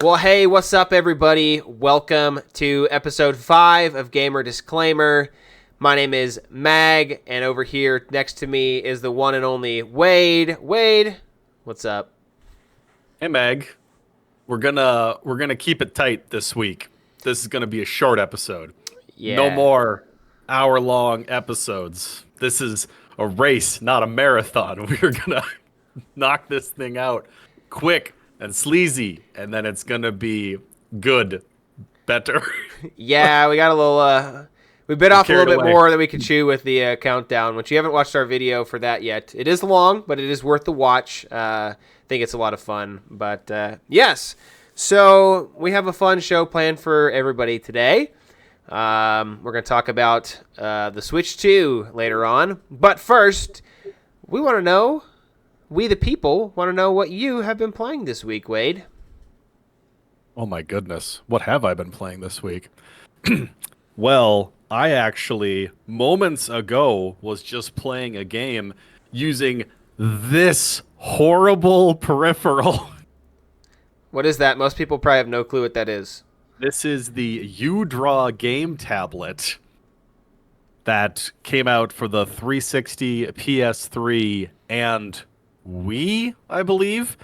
Well, hey, what's up, everybody? Welcome to episode 5 of Gamer Disclaimer. My name is Mag, and over here next to me is the one and only Wade. Wade, what's up? Hey Meg, we're gonna keep it tight this week. This is gonna be a short episode. Yeah. No more hour-long episodes. This is a race, not a marathon. We're gonna knock this thing out quick and sleazy, and then it's gonna be good, better. Yeah, we got a little, we bit off a little carried bit away. more than we could chew with the countdown, which you haven't watched our video for that yet. It is long, but it is worth the watch. I think it's a lot of fun. But yes, so we have a fun show planned for everybody today. We're going to talk about the Switch 2 later on. But first, we want to know, we the people want to know what you have been playing this week, Wade. Oh my goodness, what have I been playing this week? Well, I actually, moments ago, was just playing a game using this horrible peripheral. What is that? Most people probably have no clue what that is. This is the UDraw game tablet that came out for the 360, PS3, and Wii, I believe.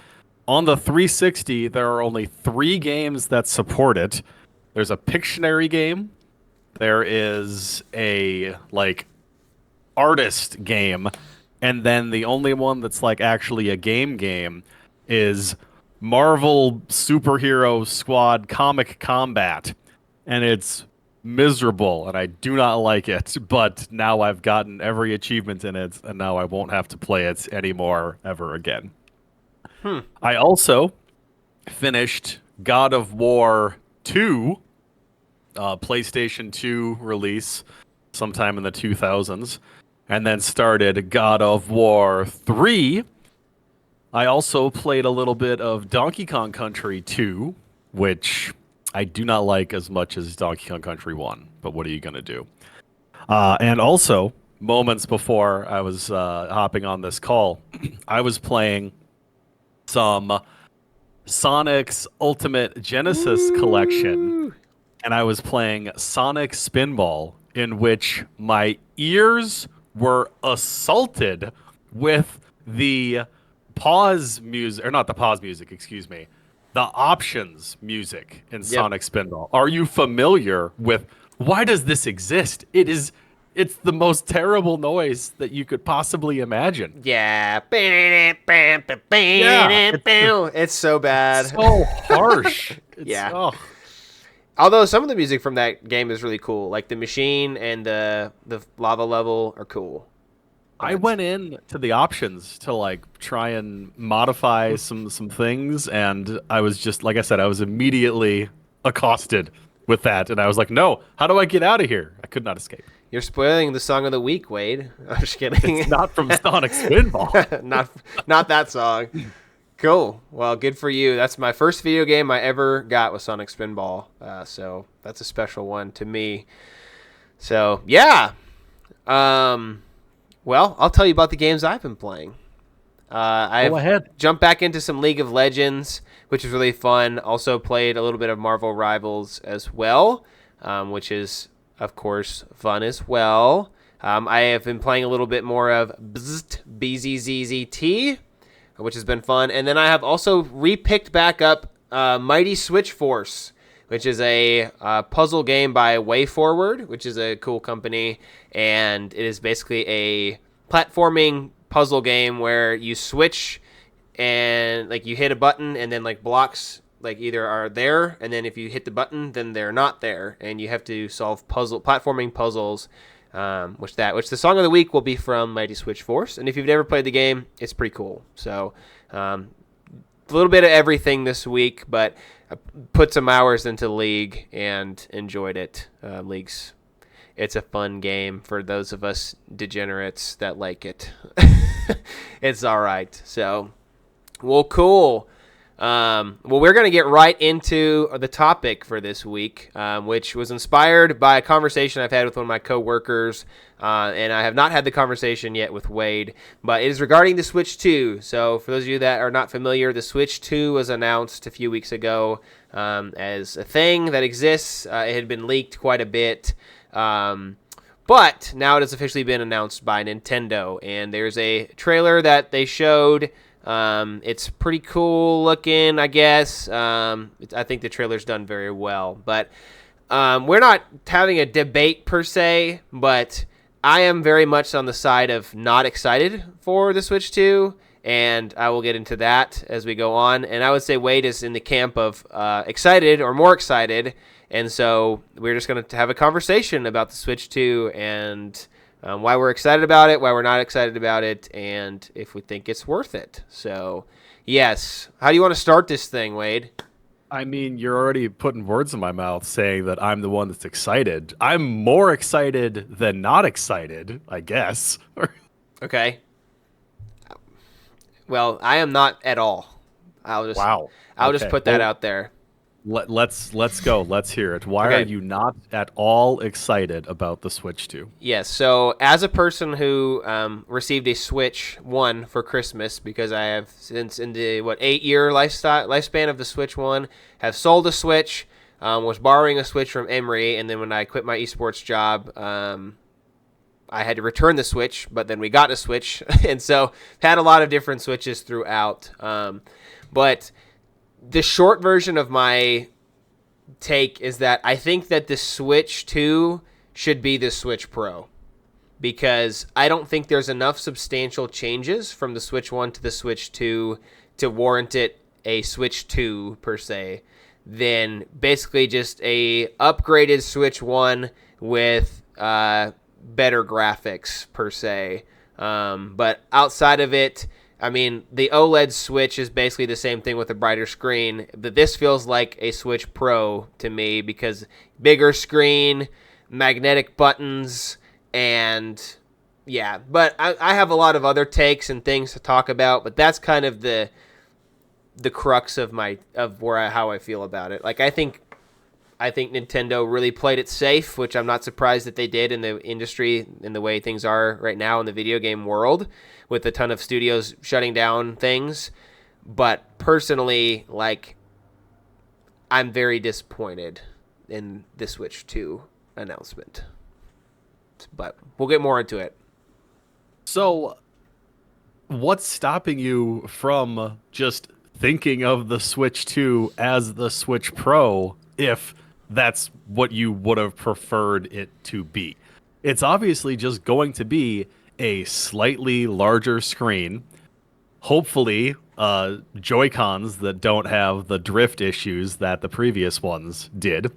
On the 360, there are only 3 games that support it. There's a Pictionary game. There is a, artist game. And then the only one that's, actually a game is Marvel Superhero Squad Comic Combat. And it's miserable, and I do not like it. But now I've gotten every achievement in it, and now I won't have to play it anymore ever again. I also finished God of War 2, PlayStation 2 release sometime in the 2000s, and then started God of War 3. I also played a little bit of Donkey Kong Country 2, which I do not like as much as Donkey Kong Country 1, but what are you going to do? And also, moments before I was hopping on this call, I was playing some Sonic's Ultimate Genesis collection, and I was playing Sonic Spinball, in which my ears were assaulted with the pause music, or not the pause music, excuse me, the options music in Sonic Spinball. Are you familiar with why does this exist? It's the most terrible noise that you could possibly imagine. Yeah. Yeah, It's so bad. So harsh. Yeah. Oh. Although some of the music from that game is really cool. Like the machine and the lava level are cool. I went in to the options to try and modify some things, and I was just, like I said, I was immediately accosted with that, and I was like, no, how do I get out of here? I could not escape. You're spoiling the song of the week, Wade. I'm just kidding. It's not from Sonic Spinball. not that song. Cool. Well, good for you. That's my first video game I ever got with Sonic Spinball. So that's a special one to me. So yeah. Well, I'll tell you about the games I've been playing. I've Go ahead. jumped back into some League of Legends, which is really fun. Also played a little bit of Marvel Rivals as well, which is, of course, fun as well. I have been playing a little bit more of BZZZT, which has been fun. And then I have also re-picked back up Mighty Switch Force, which is a puzzle game by WayForward, which is a cool company. And it is basically a platforming puzzle game where you switch and you hit a button and then blocks either are there, and then if you hit the button then they're not there, and you have to solve platforming puzzles. Which the song of the week will be from Mighty Switch Force, and if you've never played the game, it's pretty cool. So a little bit of everything this week, but I put some hours into League and enjoyed it. It's a fun game for those of us degenerates that like it. It's all right. So, well, cool. Well, we're going to get right into the topic for this week, which was inspired by a conversation I've had with one of my coworkers, and I have not had the conversation yet with Wade, but it is regarding the Switch 2. So for those of you that are not familiar, the Switch 2 was announced a few weeks ago as a thing that exists. It had been leaked quite a bit. But now it has officially been announced by Nintendo, and there's a trailer that they showed. It's pretty cool looking, I guess. I think the trailer's done very well, but we're not having a debate per se, but I am very much on the side of not excited for the Switch 2, and I will get into that as we go on. And I would say Wade is in the camp of excited or more excited, and so we're just going to have a conversation about the Switch 2 and why we're excited about it, why we're not excited about it, and if we think it's worth it. So, yes. How do you want to start this thing, Wade? I mean, you're already putting words in my mouth saying that I'm the one that's excited. I'm more excited than not excited, I guess. Okay. Well, I am not at all. I'll just put that out there. Let's go. Let's hear it. Why are you not at all excited about the Switch 2? Yes. So, as a person who received a Switch 1 for Christmas, because I have since in the 8-year lifespan of the Switch 1, have sold a Switch, was borrowing a Switch from Emory, and then when I quit my esports job, I had to return the Switch, but then we got a Switch, and so had a lot of different Switches throughout. But the short version of my take is that I think that the Switch 2 should be the Switch Pro, because I don't think there's enough substantial changes from the Switch 1 to the Switch 2 to warrant it a Switch 2 per se. Then basically just a upgraded Switch 1 with better graphics per se. But outside of it, I mean, the OLED Switch is basically the same thing with a brighter screen, but this feels like a Switch Pro to me because bigger screen, magnetic buttons, and yeah. But I have a lot of other takes and things to talk about, but that's kind of the crux of how I feel about it. Like I think Nintendo really played it safe, which I'm not surprised that they did in the industry, in the way things are right now in the video game world, with a ton of studios shutting down things. But personally, like, I'm very disappointed in the Switch 2 announcement. But we'll get more into it. So, what's stopping you from just thinking of the Switch 2 as the Switch Pro if that's what you would have preferred it to be? It's obviously just going to be a slightly larger screen, hopefully Joy-Cons that don't have the drift issues that the previous ones did.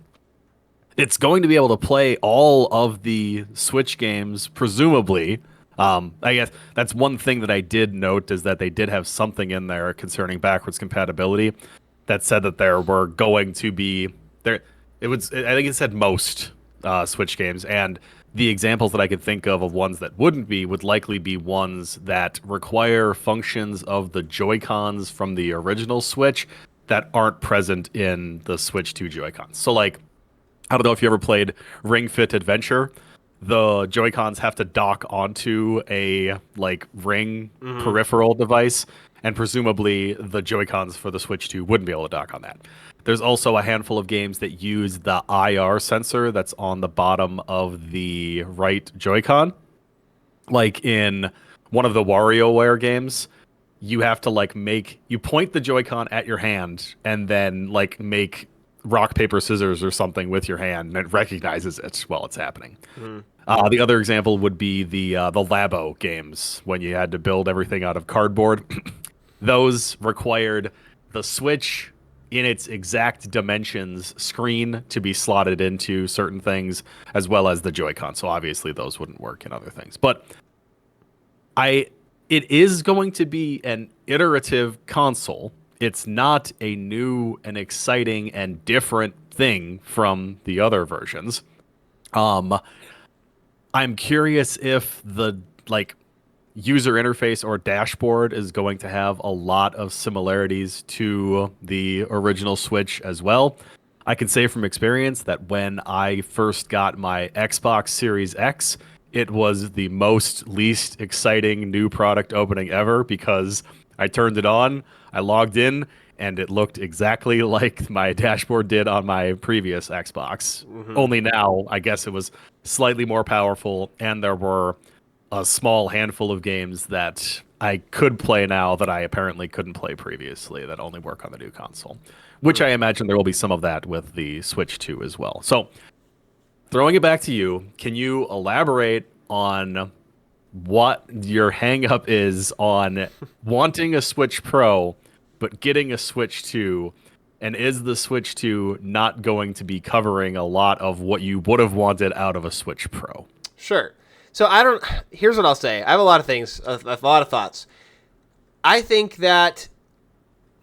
It's going to be able to play all of the Switch games, presumably. I guess that's one thing that I did note, is that they did have something in there concerning backwards compatibility that said that there were going to be there. I think it said most Switch games, and the examples that I could think of ones that wouldn't be would likely be ones that require functions of the Joy-Cons from the original Switch that aren't present in the Switch 2 Joy-Cons. So, like, I don't know if you ever played Ring Fit Adventure. The Joy-Cons have to dock onto a, like, ring peripheral device, and presumably the Joy-Cons for the Switch 2 wouldn't be able to dock on that. There's also a handful of games that use the IR sensor that's on the bottom of the right Joy-Con. Like in one of the WarioWare games, you have to you point the Joy-Con at your hand and then make rock, paper, scissors or something with your hand, and it recognizes it while it's happening. The other example would be the Labo games, when you had to build everything out of cardboard. Those required the Switch in its exact dimensions screen to be slotted into certain things, as well as the Joy-Con. So obviously those wouldn't work in other things. But it is going to be an iterative console. It's not a new and exciting and different thing from the other versions. I'm curious if user interface or dashboard is going to have a lot of similarities to the original Switch as well. I can say from experience that when I first got my Xbox Series X, it was the least exciting new product opening ever because I turned it on, I logged in, and it looked exactly like my dashboard did on my previous Xbox. Only now, I guess it was slightly more powerful, and there were a small handful of games that I could play now that I apparently couldn't play previously that only work on the new console, which I imagine there will be some of that with the Switch 2 as well. So, throwing it back to you, can you elaborate on what your hang up is on wanting a Switch Pro but getting a Switch 2, and is the Switch 2 not going to be covering a lot of what you would have wanted out of a Switch Pro? Sure. So here's what I'll say. I have a lot of things, a lot of thoughts. I think that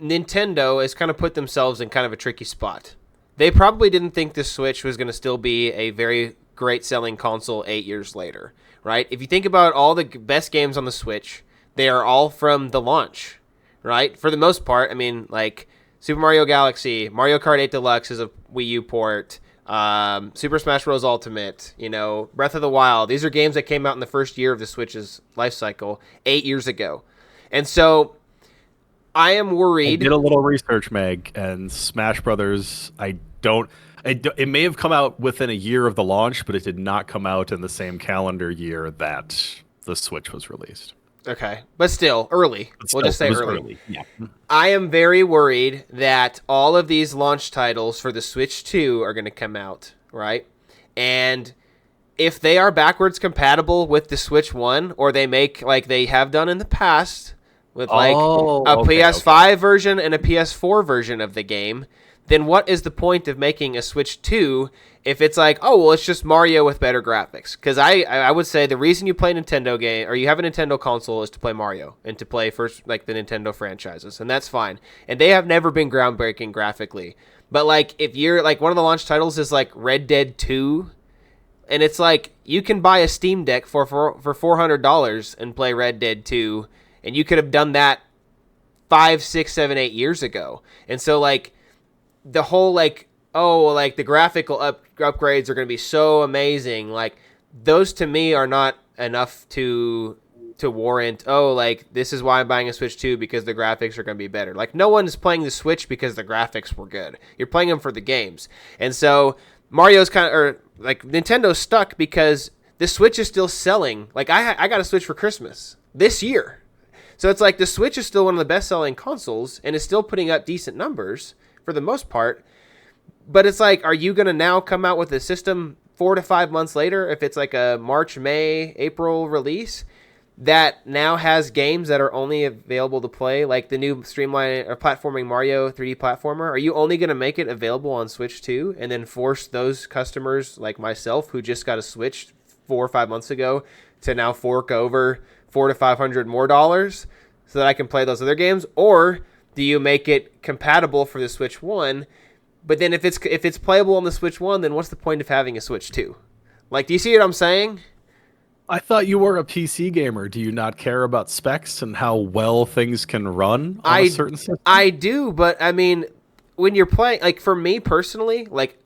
Nintendo has kind of put themselves in kind of a tricky spot. They probably didn't think the Switch was going to still be a very great selling console 8 years later, right? If you think about all the best games on the Switch, they are all from the launch, right? For the most part, I mean, like Super Mario Galaxy, Mario Kart 8 Deluxe is a Wii U port, Super Smash Bros. Ultimate, Breath of the Wild. These are games that came out in the first year of the Switch's life cycle 8 years ago. And so I am worried. I did a little research, Meg, and Smash Brothers, it may have come out within a year of the launch, but it did not come out in the same calendar year that the Switch was released. Okay, but still, early. We'll just say early. Yeah. I am very worried that all of these launch titles for the Switch 2 are going to come out, right? And if they are backwards compatible with the Switch 1, or they make like they have done in the past with a PS5 version and a PS4 version of the game, then what is the point of making a Switch 2 if it's like, oh, well, it's just Mario with better graphics? Because I would say the reason you play Nintendo game, or you have a Nintendo console, is to play Mario and to play first like the Nintendo franchises, and that's fine. And they have never been groundbreaking graphically. But like if you're like one of the launch titles is like Red Dead 2, and it's like you can buy a Steam Deck for $400 and play Red Dead 2, and you could have done that 5, 6, 7, 8 years ago. And so like the whole like, oh, like the graphical upgrades are going to be so amazing. Like those to me are not enough to warrant, oh, like this is why I'm buying a Switch 2 because the graphics are going to be better. Like no one is playing the Switch because the graphics were good. You're playing them for the games. And so Mario's Nintendo's stuck because the Switch is still selling. Like I got a Switch for Christmas this year. So it's like the Switch is still one of the best selling consoles and is still putting up decent numbers for the most part. But it's like, are you going to now come out with a system 4 to 5 months later, if it's like a March, May, April release, that now has games that are only available to play, like the new streamline or platforming Mario 3D platformer? Are you only going to make it available on Switch 2 and then force those customers like myself who just got a Switch 4 or 5 months ago to now fork over $400 to $500 more so that I can play those other games? Or do you make it compatible for the Switch 1? But then if it's playable on the Switch 1, then what's the point of having a Switch 2? Like, do you see what I'm saying? I thought you were a PC gamer. Do you not care about specs and how well things can run on a certain system? I do, but I mean, when you're playing, like for me personally, like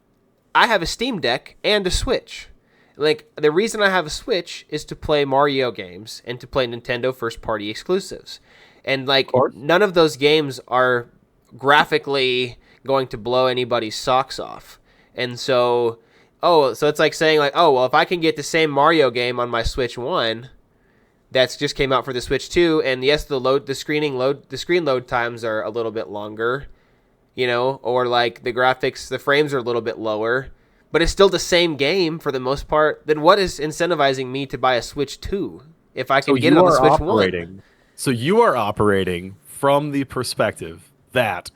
I have a Steam Deck and a Switch. Like the reason I have a Switch is to play Mario games and to play Nintendo first-party exclusives. And like none of those games are graphically going to blow anybody's socks off. And so it's like saying like, oh, well, if I can get the same Mario game on my Switch 1 that's just came out for the Switch 2, and yes, the screen load times are a little bit longer, or like the graphics, the frames are a little bit lower, but it's still the same game for the most part, then what is incentivizing me to buy a Switch 2 if I can get it on the Switch 1? So you are operating from the perspective that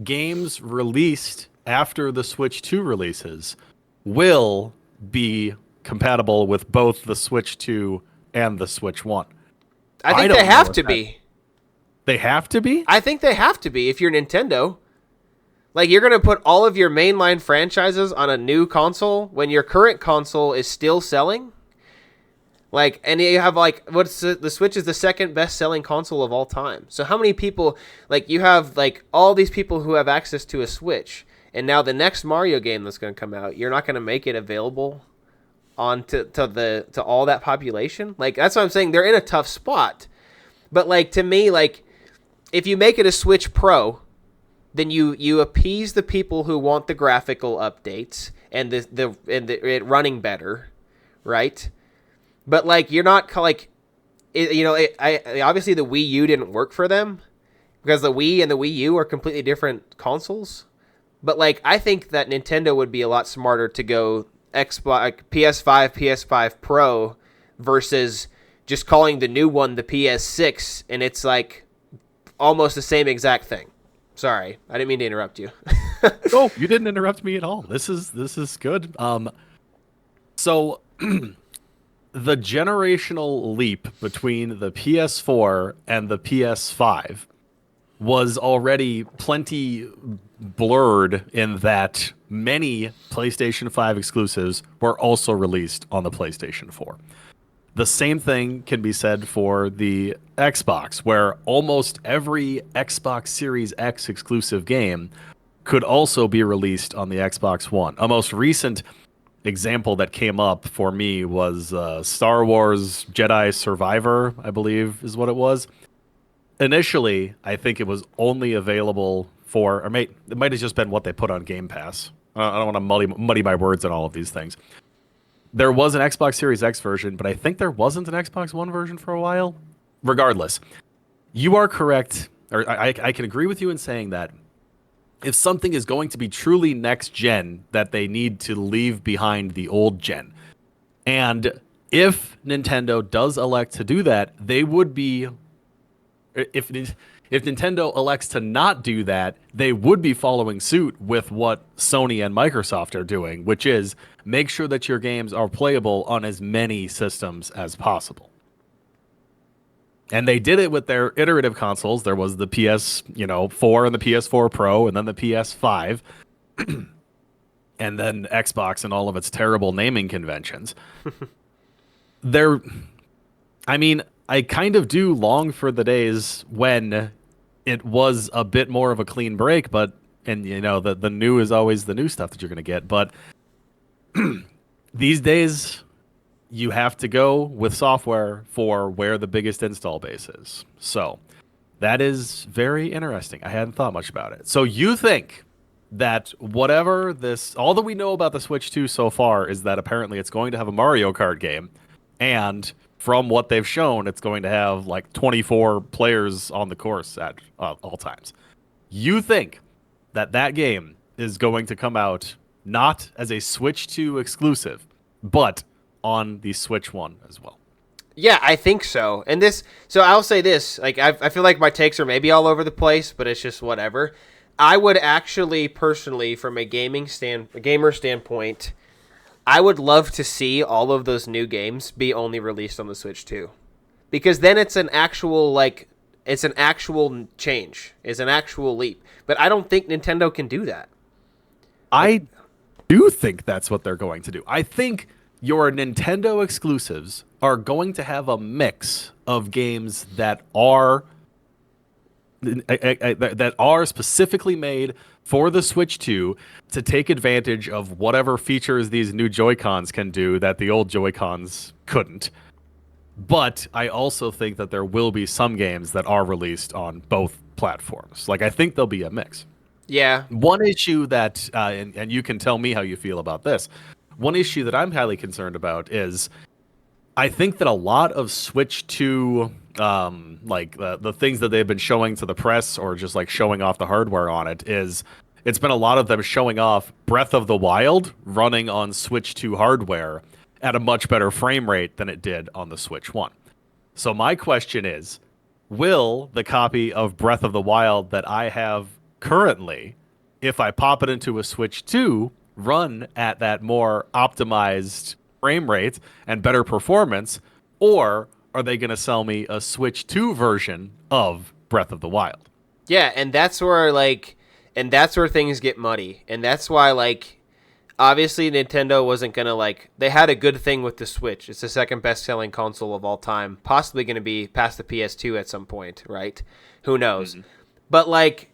games released after the Switch 2 releases will be compatible with both the Switch 2 and the Switch 1. I think they have to be. They have to be? I think they have to be if you're Nintendo. Like, you're going to put all of your mainline franchises on a new console when your current console is still selling? Like, and you have like the Switch is the second best selling console of all time. So how many people, like, you have like all these people who have access to a Switch, and now the next Mario game that's going to come out, you're not going to make it available on to all that population. Like, that's what I'm saying. They're in a tough spot. But like, to me, like, if you make it a Switch Pro, then you appease the people who want the graphical updates and it running better, right? But like, you're not like, obviously the Wii U didn't work for them because the Wii and the Wii U are completely different consoles. But like, I think that Nintendo would be a lot smarter to go Xbox, PS5, PS5 Pro versus just calling the new one the PS6, and it's like almost the same exact thing. Sorry, I didn't mean to interrupt you. Oh, you didn't interrupt me at all. This is good. So the generational leap between the PS4 and the PS5 was already plenty blurred in that many PlayStation 5 exclusives were also released on the PlayStation 4. The same thing can be said for the Xbox, where almost every Xbox Series X exclusive game could also be released on the Xbox One. A most recent example that came up for me was Star Wars Jedi Survivor, I believe is what it was. Initially, I think it was only available it might have just been what they put on Game Pass. I don't want to muddy my words on all of these things. There was an Xbox Series X version, but I think there wasn't an Xbox One version for a while. Regardless, you are correct, or I can agree with you in saying that if something is going to be truly next gen, that they need to leave behind the old gen. And if Nintendo does elect to do that, they would be... If Nintendo elects to not do that, they would be following suit with what Sony and Microsoft are doing, which is make sure that your games are playable on as many systems as possible. And they did it with their iterative consoles. There was the PS4 and the PS4 Pro, and then the PS5, and then Xbox and all of its terrible naming conventions. I kind of do long for the days when it was a bit more of a clean break, the new is always the new stuff that you're going to get. But these days, you have to go with software for where the biggest install base is. So that is very interesting. I hadn't thought much about it. So you think that all that we know about the Switch 2 so far is that apparently it's going to have a Mario Kart game, and from what they've shown, it's going to have like 24 players on the course at all times. You think that game is going to come out not as a Switch 2 exclusive, but on the Switch 1 as well? Yeah, I think so. So I'll say this, like, I feel like my takes are maybe all over the place, but it's just whatever. I would actually, personally, from a gamer standpoint, I would love to see all of those new games be only released on the Switch 2. Because then it's an actual change. It's an actual leap. But I don't think Nintendo can do that. I do think that's what they're going to do. I think your Nintendo exclusives are going to have a mix of games that are specifically made for the Switch 2 to take advantage of whatever features these new Joy-Cons can do that the old Joy-Cons couldn't. But I also think that there will be some games that are released on both platforms. Like, I think there'll be a mix. Yeah. One issue that, and you can tell me how you feel about this, one issue that I'm highly concerned about is I think that a lot of Switch 2, the things that they've been showing to the press or just like showing off the hardware on it's been a lot of them showing off Breath of the Wild running on Switch 2 hardware at a much better frame rate than it did on the Switch 1. So my question is, will the copy of Breath of the Wild that I have currently, if I pop it into a Switch 2, run at that more optimized frame rate and better performance, or are they going to sell me a Switch 2 version of Breath of the Wild? Yeah, and that's where things get muddy. And that's why, like, obviously Nintendo wasn't gonna like. They had a good thing with the Switch. It's the second best-selling console of all time, possibly going to be past the PS2 at some point, right? Who knows? But like,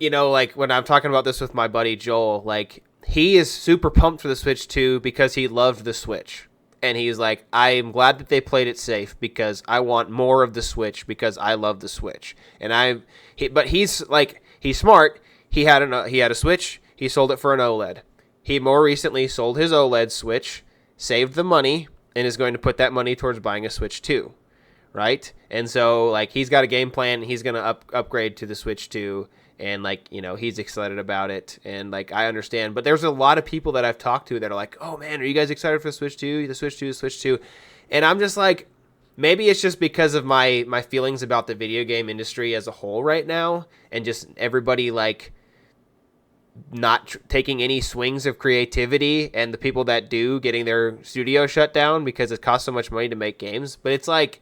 like when I'm talking about this with my buddy Joel, like he is super pumped for the Switch 2 because he loved the Switch. And he's like, I am glad that they played it safe because I want more of the Switch because I love the Switch. But he's like, he's smart. He had a Switch. He sold it for an OLED. He more recently sold his OLED Switch, saved the money, and is going to put that money towards buying a Switch 2, right? And so like he's got a game plan. He's going to upgrade to the Switch 2. And like, he's excited about it. And like, I understand, but there's a lot of people that I've talked to that are like, oh man, are you guys excited for the Switch 2? The Switch 2, the Switch 2. And I'm just like, maybe it's just because of my feelings about the video game industry as a whole right now. And just everybody like not taking any swings of creativity, and the people that do getting their studio shut down because it costs so much money to make games. But it's like,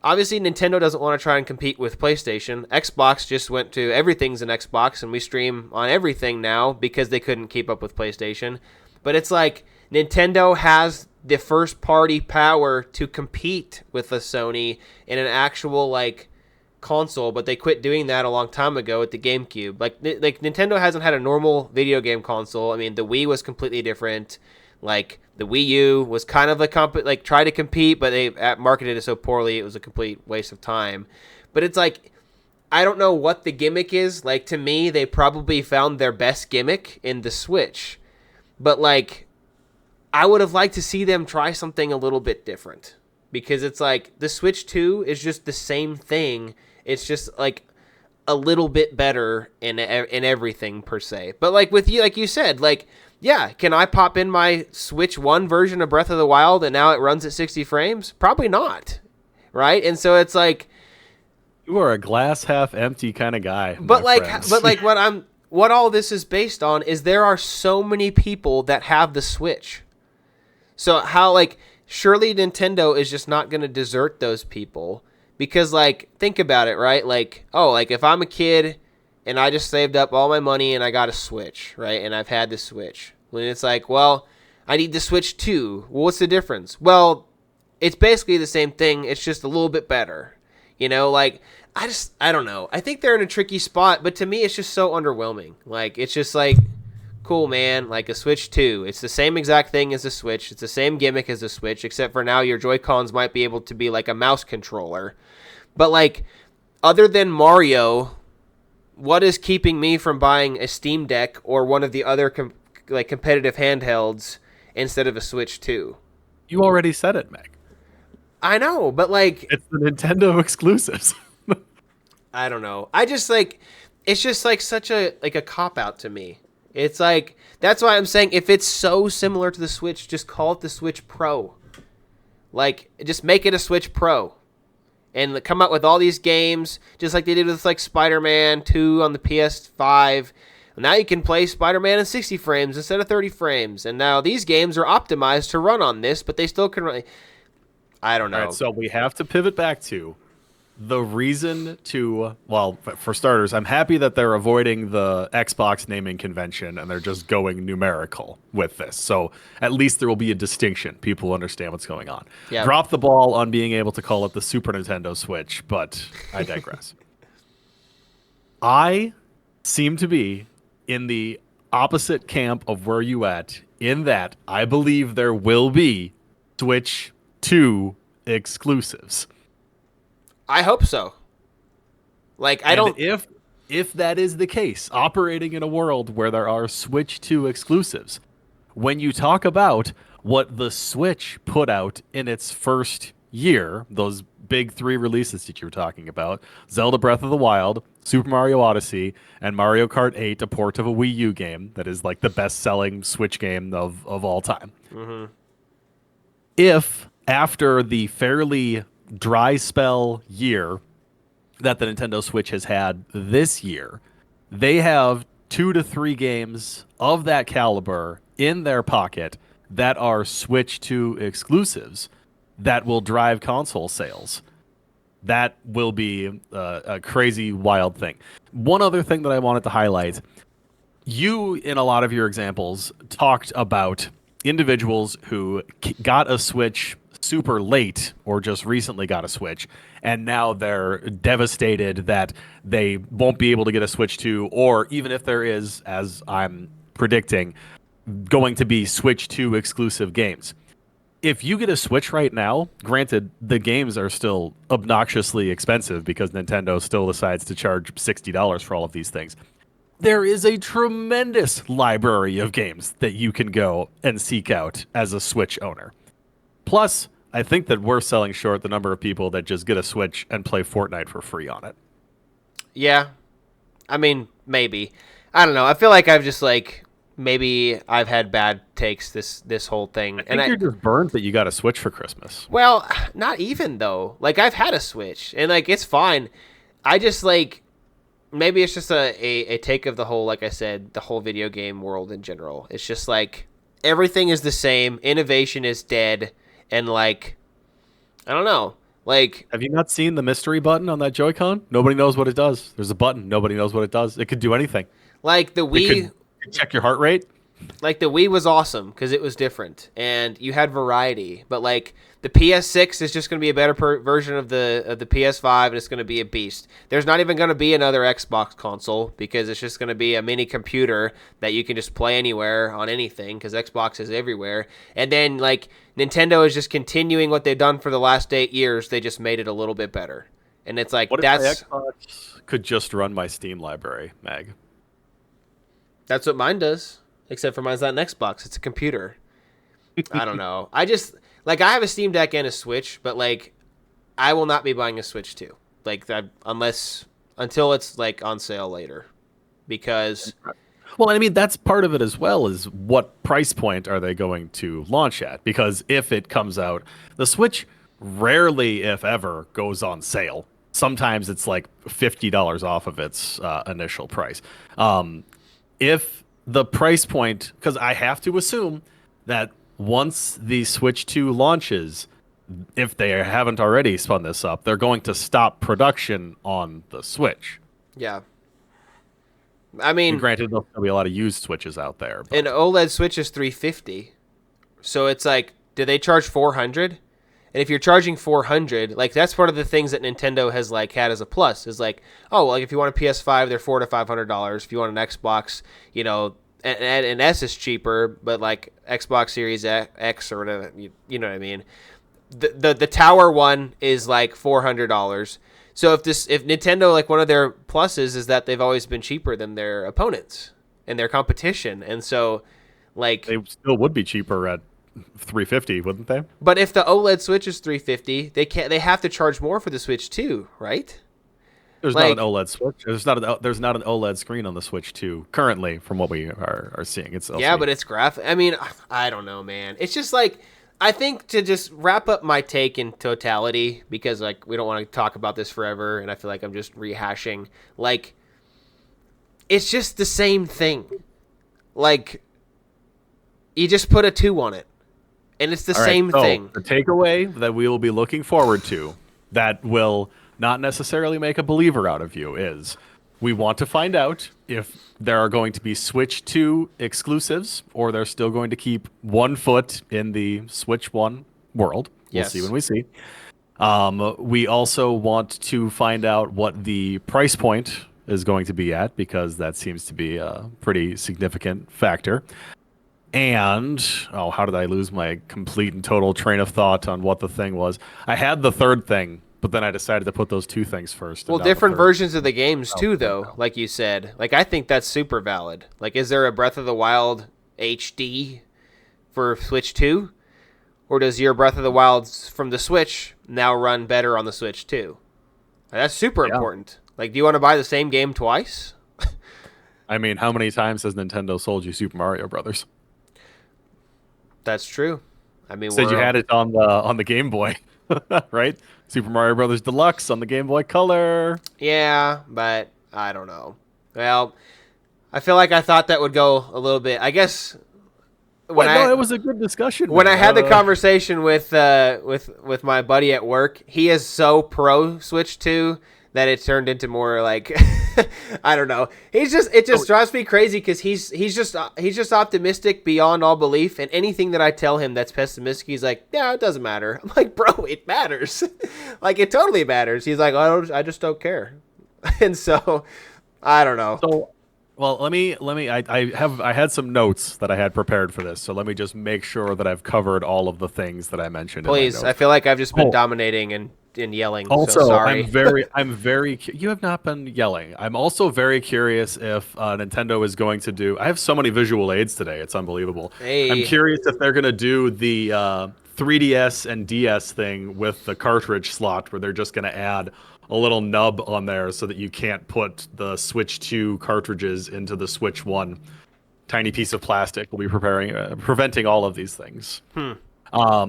obviously, Nintendo doesn't want to try and compete with PlayStation. Xbox just went to everything's an Xbox, and we stream on everything now because they couldn't keep up with PlayStation. But it's like Nintendo has the first-party power to compete with a Sony in an actual like console, but they quit doing that a long time ago with the GameCube. Like Nintendo hasn't had a normal video game console. I mean, the Wii was completely different. Like the Wii U was kind of try to compete, but they marketed it so poorly it was a complete waste of time. But it's like, I don't know what the gimmick is. Like to me, they probably found their best gimmick in the Switch. But like, I would have liked to see them try something a little bit different, because it's like the Switch 2 is just the same thing. It's just like a little bit better in everything per se. But like with you, like you said, like, yeah, can I pop in my Switch 1 version of Breath of the Wild and now it runs at 60 frames? Probably not, right? And so it's like, you are a glass half empty kind of guy. But what all this is based on is there are so many people that have the Switch. So how, like, surely Nintendo is just not going to desert those people, because like, think about it, right? Like, oh, like if I'm a kid and I just saved up all my money and I got a Switch, right? And I've had the Switch. When it's like, well, I need the Switch 2. Well, what's the difference? Well, it's basically the same thing. It's just a little bit better. Like, I don't know. I think they're in a tricky spot, but to me, it's just so underwhelming. Like, it's just like, cool, man. Like a Switch 2. It's the same exact thing as the Switch. It's the same gimmick as the Switch, except for now your Joy-Cons might be able to be like a mouse controller. But like, other than Mario, what is keeping me from buying a Steam Deck or one of the other competitive handhelds instead of a Switch 2? You already said it, Meg. I know, but like, it's the Nintendo exclusives. I don't know. I just like, it's just like such a cop out to me. It's like, that's why I'm saying, if it's so similar to the Switch, just call it the Switch Pro. Like, just make it a Switch Pro. And come out with all these games, just like they did with like Spider-Man 2 on the PS5. Now you can play Spider-Man in 60 frames instead of 30 frames. And now these games are optimized to run on this, but they still can run. I don't know. All right, so we have to pivot back to the reason to, well, for starters, I'm happy that they're avoiding the Xbox naming convention and they're just going numerical with this. So at least there will be a distinction. People understand what's going on. Yep. Drop the ball on being able to call it the Super Nintendo Switch, but I digress. I seem to be in the opposite camp of where you at, in that I believe there will be Switch 2 exclusives. I hope so. Like, I don't. If that is the case, operating in a world where there are Switch 2 exclusives, when you talk about what the Switch put out in its first year, those big 3 releases that you were talking about, Zelda Breath of the Wild, Super Mario Odyssey, and Mario Kart 8, a port of a Wii U game that is like the best-selling Switch game of all time. Mm-hmm. If after the fairly dry spell year that the Nintendo Switch has had this year, they have 2 to 3 games of that caliber in their pocket that are Switch 2 exclusives that will drive console sales, that will be a crazy, wild thing. One other thing that I wanted to highlight, you, in a lot of your examples, talked about individuals who got a Switch super late or just recently got a Switch, and now they're devastated that they won't be able to get a Switch 2, or even if there is, as I'm predicting, going to be Switch 2 exclusive games. If you get a Switch right now, granted, the games are still obnoxiously expensive because Nintendo still decides to charge $60 for all of these things. There is a tremendous library of games that you can go and seek out as a Switch owner. Plus, I think that we're selling short the number of people that just get a Switch and play Fortnite for free on it. Yeah. I mean, maybe. I don't know. I feel like I've just maybe I've had bad takes this whole thing. I think you're just burned that you got a Switch for Christmas. Well, not even though. I've had a Switch and it's fine. I just maybe it's just a take of the whole, like I said, the whole video game world in general. It's just everything is the same. Innovation is dead. And I don't know. Have you not seen the mystery button on that Joy-Con? Nobody knows what it does. There's a button. Nobody knows what it does. It could do anything. The Wii, it could check your heart rate. The Wii was awesome because it was different and you had variety. But the PS6 is just going to be a better version of the PS5, and it's going to be a beast. There's not even going to be another Xbox console because it's just going to be a mini computer that you can just play anywhere on anything because Xbox is everywhere. And then Nintendo is just continuing what they've done for the last 8 years. They just made it a little bit better, and it's what if my Xbox could just run my Steam library, Mag? That's what mine does. Except for mine's not an Xbox. It's a computer. I don't know. I just, I have a Steam Deck and a Switch, but, I will not be buying a Switch 2. Until it's, on sale later. Because... Well, I mean, that's part of it as well, is what price point are they going to launch at? Because if it comes out... The Switch rarely, if ever, goes on sale. Sometimes it's, $50 off of its initial price. If... the price point, because I have to assume that once the Switch 2 launches, if they haven't already spun this up, they're going to stop production on the Switch. Yeah. I mean... And granted, there'll be a lot of used Switches out there. But... An OLED Switch is $350. So it's do they charge $400? And if you're charging $400, that's one of the things that Nintendo has had as a plus is if you want a PS5, they're $400 to $500. If you want an Xbox, an S is cheaper, but Xbox Series X or whatever, you know what I mean. The tower one is $400. So if Nintendo, one of their pluses is that they've always been cheaper than their opponents and their competition, and so they still would be cheaper at $350, wouldn't they? But if the OLED Switch is $350, they have to charge more for the Switch 2, right? There's not an OLED Switch. There's not an OLED screen on the Switch 2 currently, from what we are seeing. It's LCD. Yeah, but it's graphic. I mean, I don't know, man. It's just I think to just wrap up my take in totality, because we don't want to talk about this forever, and I feel like I'm just rehashing. It's just the same thing. You just put a 2 on it. And it's the same thing. The takeaway that we will be looking forward to that will not necessarily make a believer out of you is we want to find out if there are going to be Switch 2 exclusives or they're still going to keep one foot in the Switch 1 world. We'll see when we see. We also want to find out what the price point is going to be at, because that seems to be a pretty significant factor. And, how did I lose my complete and total train of thought on what the thing was? I had the third thing, but then I decided to put those 2 things first. Well, different versions of the games, too, though, like you said. I think that's super valid. Is there a Breath of the Wild HD for Switch 2? Or does your Breath of the Wild from the Switch now run better on the Switch 2? That's super important. Do you want to buy the same game twice? I mean, how many times has Nintendo sold you Super Mario Brothers? That's true. I mean, said you had it on the Game Boy, right? Super Mario Brothers Deluxe on the Game Boy Color. Yeah, but I don't know. Well, I feel like I thought that would go a little bit. I guess it was a good discussion. When I had the conversation with my buddy at work, he is so pro Switch 2 that it turned into more like I don't know. It just drives me crazy because he's just optimistic beyond all belief, and anything that I tell him that's pessimistic, he's like, yeah, it doesn't matter. I'm like, bro, it matters. Like, it totally matters. He's like, I just don't care. And so I don't know. So, well, let me. I had some notes that I had prepared for this, so let me just make sure that I've covered all of the things that I mentioned. Please, in my I notes. feel like I've just been dominating and yelling. Also, so sorry. You have not been yelling. I'm also very curious if Nintendo is going to do. I have so many visual aids today; it's unbelievable. Hey. I'm curious if they're going to do the 3DS and DS thing with the cartridge slot, where they're just going to add a little nub on there so that you can't put the Switch 2 cartridges into the Switch 1. Tiny piece of plastic will be preventing all of these things.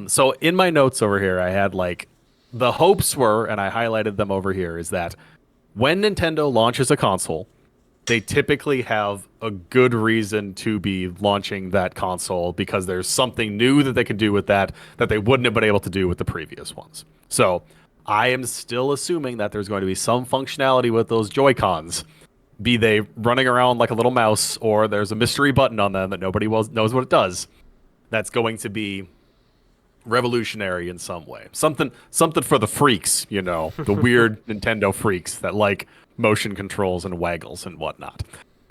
So in my notes over here, I had like the hopes were, and I highlighted them over here, is that when Nintendo launches a console, they typically have a good reason to be launching that console because there's something new that they can do with that they wouldn't have been able to do with the previous ones. So I am still assuming that there's going to be some functionality with those Joy-Cons, be they running around like a little mouse or there's a mystery button on them that nobody knows what it does. That's going to be revolutionary in some way. Something for the freaks, you know, the weird Nintendo freaks that like motion controls and waggles and whatnot.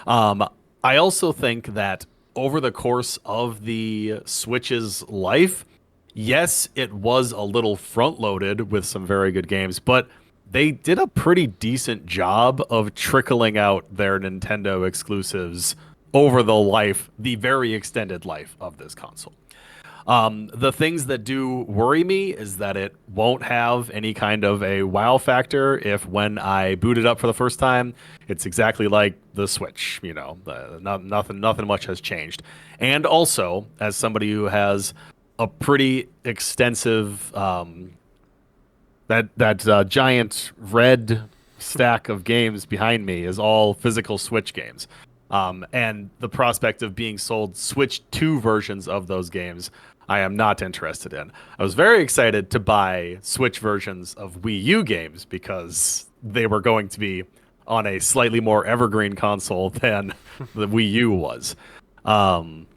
I also think that over the course of the Switch's life, yes, it was a little front-loaded with some very good games, but they did a pretty decent job of trickling out their Nintendo exclusives over the very extended life of this console. The things that do worry me is that it won't have any kind of a wow factor if when I boot it up for the first time, it's exactly like the Switch, you know, nothing much has changed. And also, as somebody who has a pretty extensive, that giant red stack of games behind me is all physical Switch games. And the prospect of being sold Switch 2 versions of those games, I am not interested in. I was very excited to buy Switch versions of Wii U games because they were going to be on a slightly more evergreen console than the Wii U was. When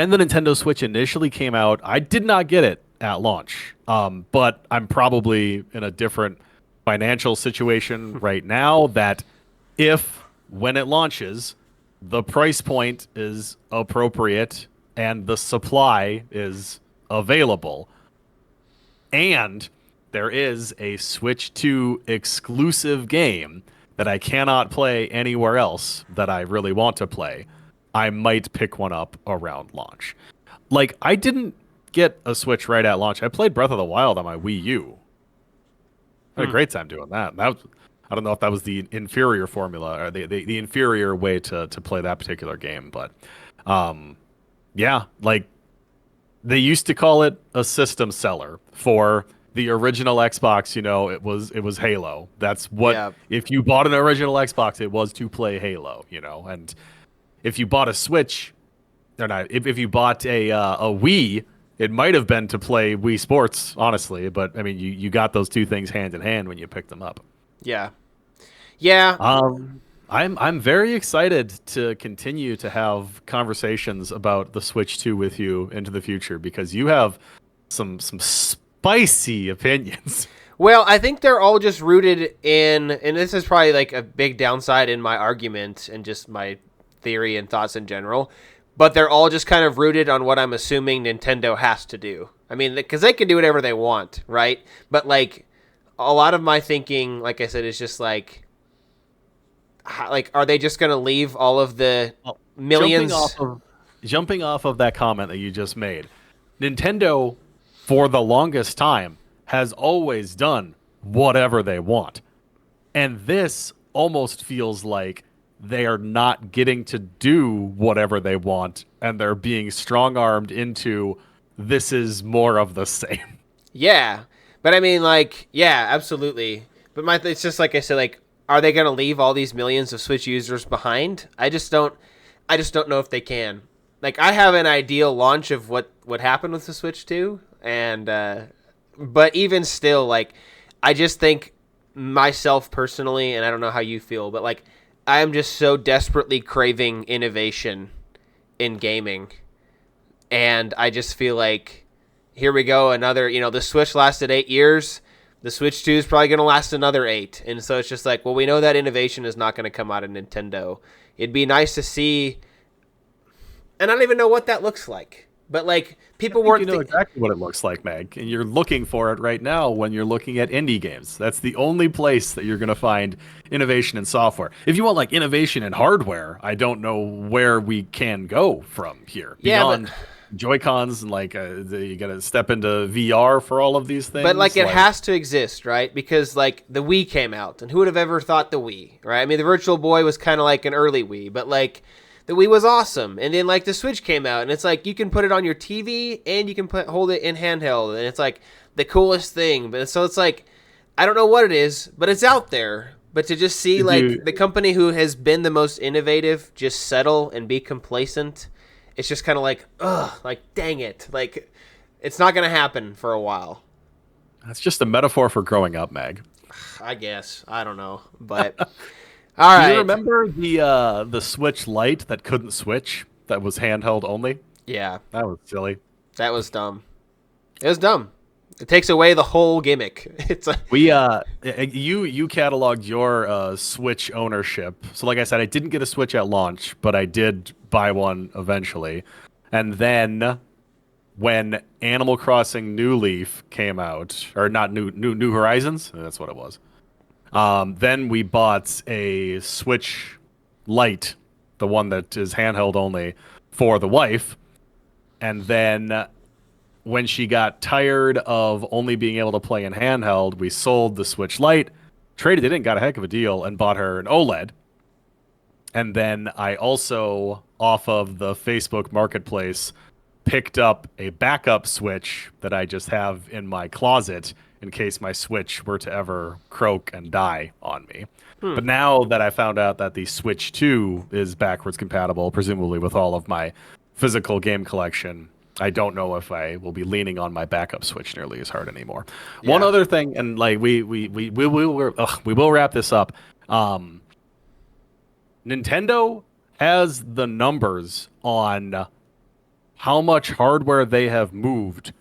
the Nintendo Switch initially came out, I did not get it at launch. But I'm probably in a different financial situation right now that if, when it launches, the price point is appropriate and the supply is available, and there is a Switch 2 exclusive game that I cannot play anywhere else that I really want to play, I might pick one up around launch. Like, I didn't get a Switch right at launch. I played Breath of the Wild on my Wii U. I had a great time doing that. I don't know if that was the inferior formula or the inferior way to play that particular game, but yeah, like they used to call it a system seller for the original Xbox. You know, it was Halo. That's what if you bought an original Xbox, it was to play Halo. You know, and if you bought a Switch, or not, if you bought a Wii, it might have been to play Wii Sports, honestly. But I mean, you got those two things hand in hand when you picked them up. Yeah. I'm very excited to continue to have conversations about the Switch 2 with you into the future because you have some spicy opinions. Well, I think they're all just rooted in, and this is probably like a big downside in my argument and just my theory and thoughts in general, but they're all just kind of rooted on what I'm assuming Nintendo has to do. I mean, because they can do whatever they want, right? But like a lot of my thinking, like I said, is just like are they just going to leave all of the millions? Jumping off of that comment that you just made, Nintendo, for the longest time, has always done whatever they want. And this almost feels like they are not getting to do whatever they want, and they're being strong-armed into this is more of the same. Yeah. But I mean, like, yeah, absolutely. But it's just like I said, like, are they going to leave all these millions of Switch users behind? I just don't know if they can. Like, I have an ideal launch of what would happen with the Switch 2, and but even still, like, I just think myself personally, and I don't know how you feel, but like I am just so desperately craving innovation in gaming, and I just feel like here we go, another. The Switch lasted 8 years. The Switch 2 is probably going to last another 8, and so it's just like, well, we know that innovation is not going to come out of Nintendo. It'd be nice to see, and I don't even know what that looks like, but like people weren't. You know exactly what it looks like, Meg, and you're looking for it right now when you're looking at indie games. That's the only place that you're going to find innovation in software. If you want like innovation in hardware, I don't know where we can go from here beyond Joy-Cons and like you got to step into VR for all of these things. But like it has to exist, right? Because like the Wii came out, and who would have ever thought the Wii, right? I mean, the Virtual Boy was kind of like an early Wii, but like the Wii was awesome. And then like the Switch came out, and it's like you can put it on your TV and you can hold it in handheld, and it's like the coolest thing. But so it's like I don't know what it is, but it's out there. But to just see like the company who has been the most innovative just settle and be complacent, it's just kind of like, ugh, like dang it, like it's not gonna happen for a while. That's just a metaphor for growing up, Meg. I guess I don't know, but all right. Do you remember the Switch Lite that couldn't switch? That was handheld only. Yeah, that was silly. That was dumb. It was dumb. It takes away the whole gimmick. It's you cataloged your Switch ownership. So like I said, I didn't get a Switch at launch, but I did buy one eventually. And then when Animal Crossing New Leaf came out, or not New Horizons, that's what it was. Then we bought a Switch Lite, the one that is handheld only, for the wife. And then when she got tired of only being able to play in handheld, we sold the Switch Lite, traded it in, got a heck of a deal, and bought her an OLED. And then I also, off of the Facebook Marketplace, picked up a backup Switch that I just have in my closet in case my Switch were to ever croak and die on me. But now that I found out that the Switch 2 is backwards compatible, presumably with all of my physical game collection, I don't know if I will be leaning on my backup Switch nearly as hard anymore. Yeah. One other thing, and like we will wrap this up. Nintendo has the numbers on how much hardware they have moved,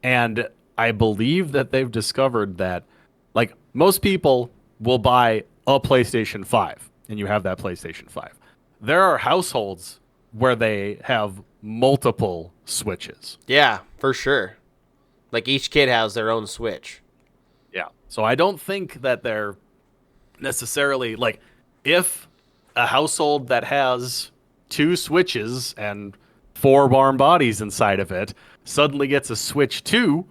and I believe that they've discovered that like most people will buy a PlayStation 5, and you have that PlayStation 5. There are households where they have multiple Switches. Yeah, for sure. Like each kid has their own Switch. Yeah. So I don't think that they're necessarily like if a household that has 2 Switches and 4 warm bodies inside of it suddenly gets a Switch 2,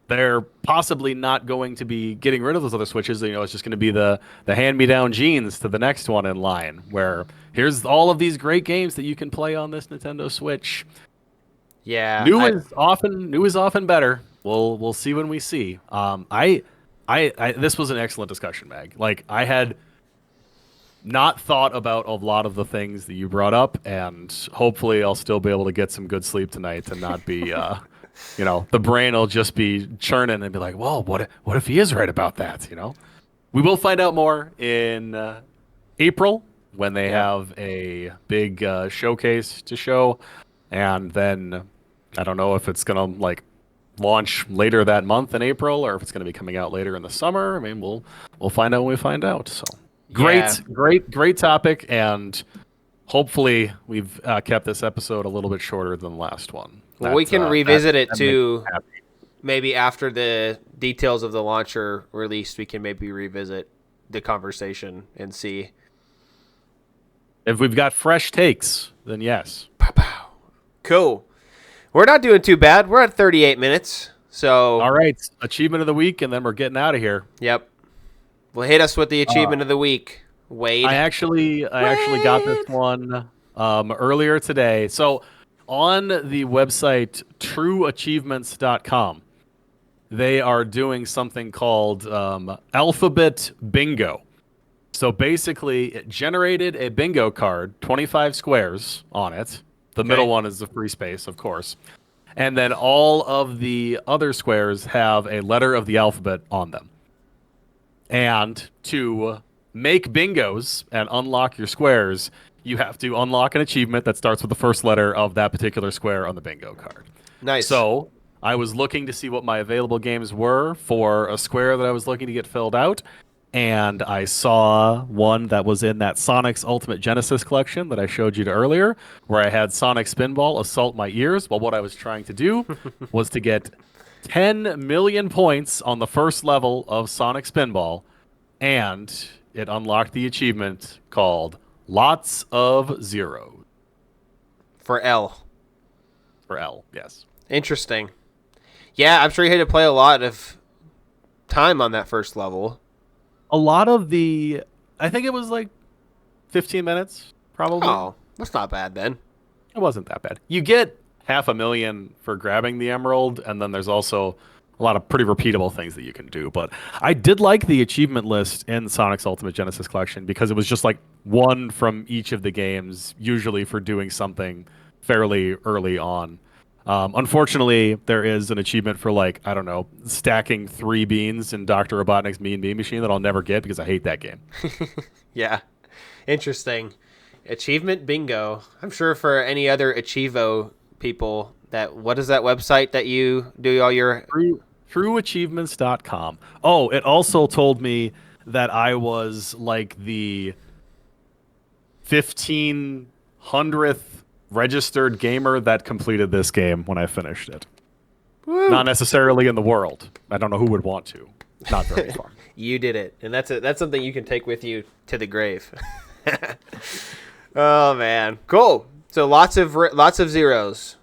they're possibly not going to be getting rid of those other Switches. You know, it's just going to be the hand-me-down genes to the next one in line, where here's all of these great games that you can play on this Nintendo Switch. Yeah, new is often better. We'll see when we see. This was an excellent discussion, Mag. Like I had not thought about a lot of the things that you brought up, and hopefully I'll still be able to get some good sleep tonight and not be. The brain will just be churning and be like, "Whoa, what if he is right about that?" We will find out more in April when they have a big showcase to show, and then I don't know if it's gonna like launch later that month in April or if it's gonna be coming out later in the summer. I mean, we'll find out when we find out. So great topic, and hopefully we've kept this episode a little bit shorter than the last one. Well, we can revisit it too. Maybe after the details of the launch are released, we can maybe revisit the conversation and see. If we've got fresh takes, then yes. Pow. Cool. We're not doing too bad. We're at 38 minutes. So all right, achievement of the week, and then we're getting out of here. Yep. Well, hit us with the achievement of the week, Wade. I actually got this one earlier today. So on the website trueachievements.com, they are doing something called Alphabet Bingo. So basically, it generated a bingo card, 25 squares on it. The middle one is the free space, of course. And then all of the other squares have a letter of the alphabet on them. And to make bingos and unlock your squares, you have to unlock an achievement that starts with the first letter of that particular square on the bingo card. Nice. So I was looking to see what my available games were for a square that I was looking to get filled out. And I saw one that was in that Sonic's Ultimate Genesis collection that I showed you earlier, where I had Sonic Spinball assault my ears. Well, what I was trying to do was to get 10 million points on the first level of Sonic Spinball, and it unlocked the achievement called Lots of Zeros. For L. For L, yes. Interesting. Yeah, I'm sure you had to play a lot of time on that first level. A lot of the, I think it was like 15 minutes, probably. Oh, that's not bad then. It wasn't that bad. You get 500,000 for grabbing the emerald, and then there's also a lot of pretty repeatable things that you can do. But I did like the achievement list in Sonic's Ultimate Genesis collection because it was just like one from each of the games, usually for doing something fairly early on. Unfortunately, there is an achievement for, like, I don't know, stacking 3 beans in Dr. Robotnik's Mean Bean Machine that I'll never get because I hate that game. Yeah. Interesting. Achievement bingo. I'm sure for any other Achievo people, that what is that website that you do all your... TrueAchievements.com. Oh, it also told me that I was like the 1500th registered gamer that completed this game when I finished it. Woo. Not necessarily in the world. I don't know who would want to. Not very far. You did it, and that's something you can take with you to the grave. Oh man, cool. So lots of zeros.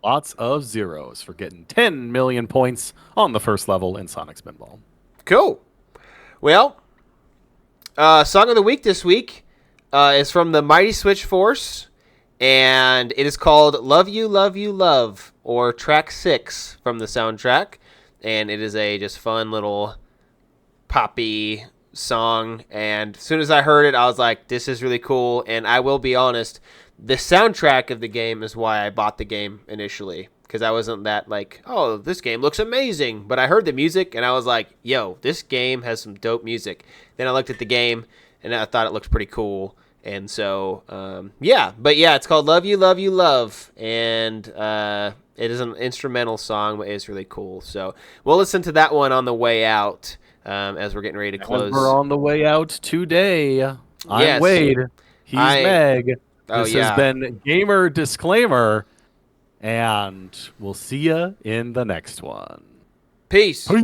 Lots of zeros for getting 10 million points on the first level in Sonic Spinball. Cool. Well, song of the week this week is from the Mighty Switch Force, and it is called "Love You, Love You, Love," or track 6 from the soundtrack, and it is a just fun little poppy song. And as soon as I heard it, I was like, "This is really cool." And I will be honest, the soundtrack of the game is why I bought the game initially, because I wasn't that like, oh, this game looks amazing. But I heard the music and I was like, yo, this game has some dope music. Then I looked at the game and I thought it looked pretty cool. And so, yeah. But yeah, it's called Love You, Love You, Love. And it is an instrumental song, but it's really cool. So we'll listen to that one on the way out as we're getting ready to close. As we're on the way out today. I'm Yes. Wade. He's Meg. Oh, This yeah. has been Gamer Disclaimer, and we'll see you in the next one. Peace. Peace.